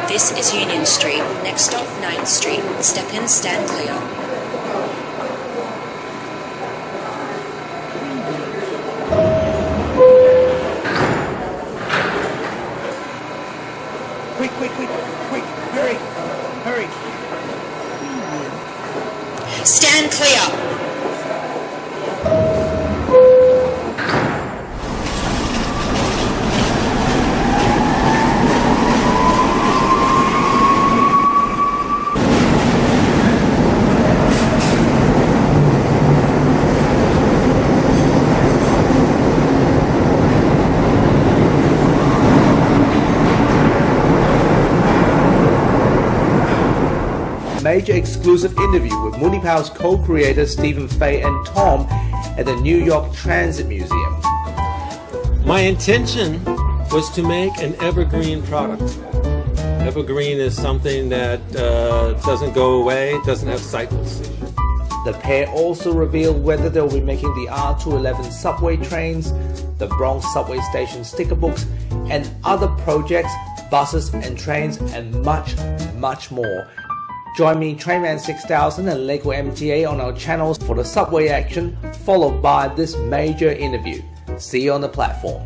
This is Union Street, next stop 9th Street. Step in, stand clear. Quick, hurry. Stand clear. Major exclusive interview with Munipals co-creators Stephen Fay and Tom at the New York Transit Museum. My intention was to make an evergreen product. Evergreen is something that doesn't go away, doesn't have cycles. The pair also revealed whether they'll be making the R211 subway trains, the Bronx subway station sticker books, and other projects, buses and trains, and much more. Join me, Trainman 6000 and Lego MTA on our channels for the subway action, followed by this major interview. See you on the platform.